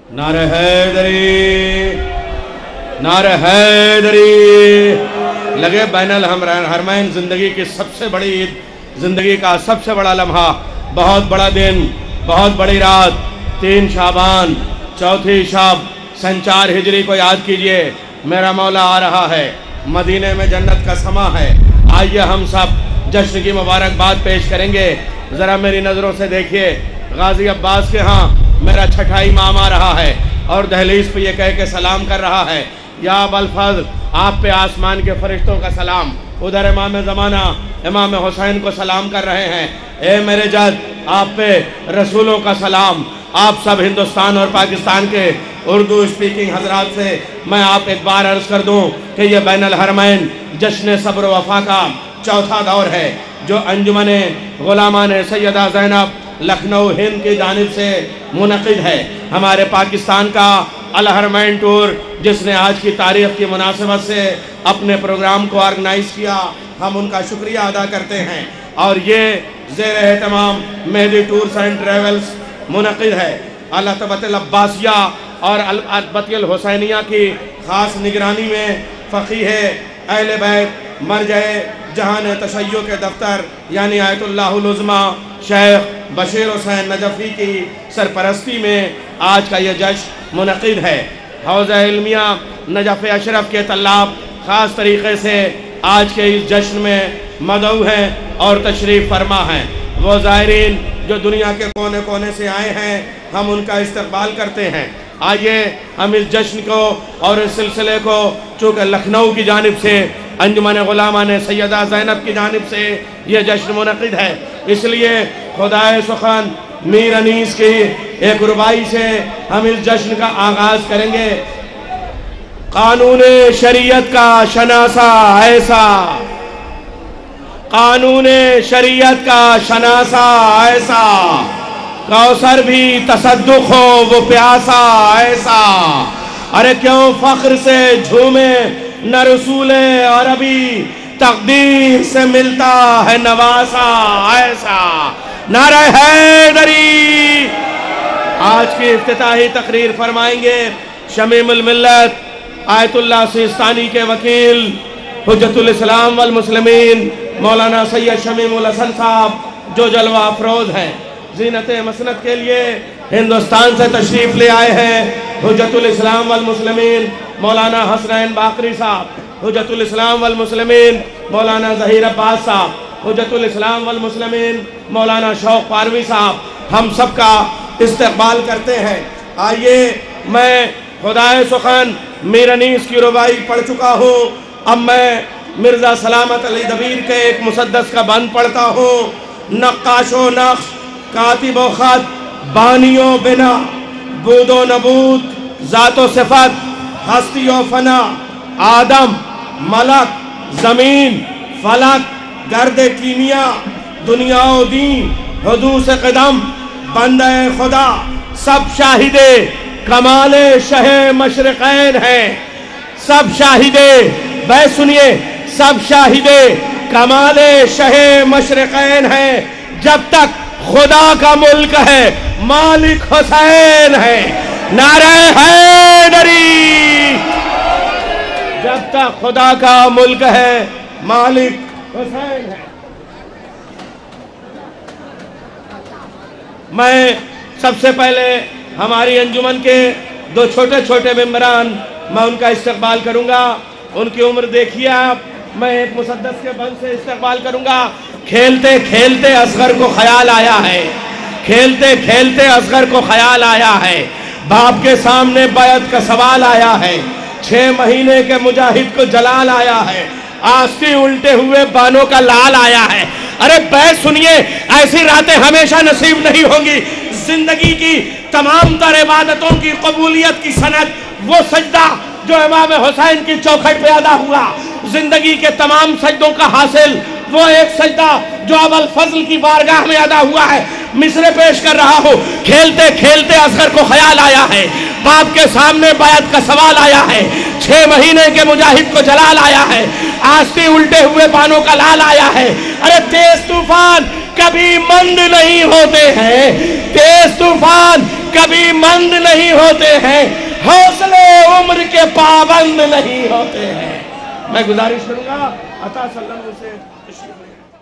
नारे हैदरी, नारे हैदरी। लगे बैनल हरमैन ज़िंदगी की सबसे बड़ी ईद, ज़िंदगी का सबसे बड़ा लम्हा, बहुत बड़ा दिन, बहुत बड़ी रात, 3 शाबान, चौथी शब, सन 4 हिजरी को याद कीजिए। मेरा मौला आ रहा है, मदीने में जन्नत का समा है। आइए हम सब जश्न की मुबारकबाद पेश करेंगे। ज़रा मेरी नज़रों से देखिए, गाजी अब्बास के यहाँ मेरा छठा इमाम आ रहा है और दहलीज पे ये कह के सलाम कर रहा है, या अबल फज़ल, आप पे आसमान के फरिश्तों का सलाम। उधर इमाम ज़माना इमाम हुसैन को सलाम कर रहे हैं। ए मेरे जद, आप पे रसूलों का सलाम। आप सब हिंदुस्तान और पाकिस्तान के उर्दू स्पीकिंग हजरात से मैं आप एक बार अर्ज़ कर दूं कि ये बैनुल हरमैन जश्न सब्र वफ़ा का चौथा दौर है, जो अंजुमन गुलामान सैयदा ज़ैनब लखनऊ हिंद की जानिब से मुनक़िद है। हमारे पाकिस्तान का अल हरमैन टूर, जिसने आज की तारीख़ की मुनासिबत से अपने प्रोग्राम को ऑर्गेनाइज़ किया, हम उनका शुक्रिया अदा करते हैं। और ये ज़ेर एहतमाम मेहदी टूर्स एंड ट्रेवल्स मुनक़िद है। अल-अतबतुल अब्बासिया और अल-अतबतुल हुसैनिया की ख़ास निगरानी में फ़क़ीह अहले बैत मरजए जहान तशय्यो के दफ्तर यानी आयतुल्लाहुल उज़्मा शेख बशीर हुसैन नजफ़ी की सरपरस्ती में आज का ये जश्न मुनक़िद है। हौज़ा इल्मिया नजफ़ अशरफ के तल्लाब ख़ास तरीक़े से आज के इस जश्न में मदऊ हैं और तशरीफ़ फरमा हैं। वो ज़ायरीन जो दुनिया के कोने कोने से आए हैं, हम उनका इस्तक़बाल करते हैं। आइए हम इस जश्न को और इस सिलसिले को, चूँकि लखनऊ की जानिब से अंजुमन गुलामान सैयदा ज़ैनब की जानिब से ये जश्न मुनक़िद है, इसलिए खुदाए सुख़न मीर अनीस की एक रुबाई से हम इस जश्न का आगाज़ करेंगे। कानून शरीयत का शनासा ऐसा, कानून शरीयत का शनासा ऐसा, कौसर भी तसद्दुक़ हो वो प्यासा ऐसा। अरे क्यों फ़ख्र से झूमे न रसूले अरबी, तक़दीर से मिलता है नवासा ऐसा। नारे हैदरी। आज की इफ्तिताही तकरीर फरमाएंगे शमीमुल मिल्लत आयतुल्लाह सिस्तानी के वकील हुज्जतुल इस्लाम वल मुस्लिमीन मौलाना सैयद शमीमुल हसन साहब, जो जलवा अफरोज़ हैं। ज़ीनत मसनद के लिए हिंदुस्तान से तशरीफ़ ले आए हैं हुज्जतुल इस्लाम वल मुस्लिमीन मौलाना हसनैन बाकरी साहब, हुज्जतुल इस्लाम वल मुस्लिमीन मौलाना ज़हीर अब्बास साहब, हुज्जतुल इस्लाम वल मुस्लिमीन मौलाना शौक़ पारवी साहब, हम सब का इस्तक़बाल करते हैं। आइए, मैं खुदाए सुख़न मीर अनीस की रुबाई पढ़ चुका हूँ, अब मैं मिर्ज़ा सलामत अली दबीर के एक मुसद्दस का बंद पढ़ता हूँ। नक्काशो नक्श, कातिबो ख़त, बानियो बिना, बूदो नबूद, ज़ातो सिफ़त, हस्तियो फ़ना, आदम, मलक, ज़मीन, फलक, गर्द कीमिया, दुनिया व दीन, हुदूस क़दम, बंदे खुदा, सब शाहिदे कमाले शहे मशरिक़ैन हैं। सब शाहिदे, बै सुनिए, सब शाहिदे कमाले शहे मशरिक़ैन हैं। जब तक खुदा का मुल्क है, मालिक हुसैन है। नारे हैदरी। जब तक खुदा का मुल्क है, मालिक हुसैन है। मैं सबसे पहले हमारी अंजुमन के 2 छोटे छोटे मेंबरान, मैं उनका इस्तक़बाल करूँगा। उनकी उम्र देखिए आप, मैं एक मुसद्दस के बंद से इस्तक़बाल करूँगा। खेलते खेलते असगर को ख्याल आया है, खेलते खेलते असगर को ख्याल आया है। बाप के सामने बैत का सवाल आया है, 6 महीने के मुजाहिद को जलाल आया है, आस्ती उल्टे हुए बानों का लाल आया है। अरे बैत सुनिए, ऐसी रातें हमेशा नसीब नहीं होंगी। जिंदगी की तमाम तर इबादतों की कबूलियत की सनद, वो सजदा जो इमाम हुसैन की चौखट पे अदा हुआ, जिंदगी के तमाम सजदों का हासिल वो एक सजदा जो अबल फजल की बारगाह में अदा हुआ है। मिसरे पेश कर रहा हूँ। खेलते खेलते असगर को ख्याल आया है, बाप के सामने बैत का सवाल आया है, 6 महीने के मुजाहिद को जलाल आया है, आस्ती उल्टे हुए बानों का लाल आया है। अरे तेज तूफान कभी मंद नहीं होते हैं, तेज तूफान کبھی مند نہیں ہوتے ہیں، حوصلے عمر کے پابند نہیں ہوتے ہیں۔ میں گزارش کروں گا عطا صلی اللہ علیہ وسلم سے تشریف لے۔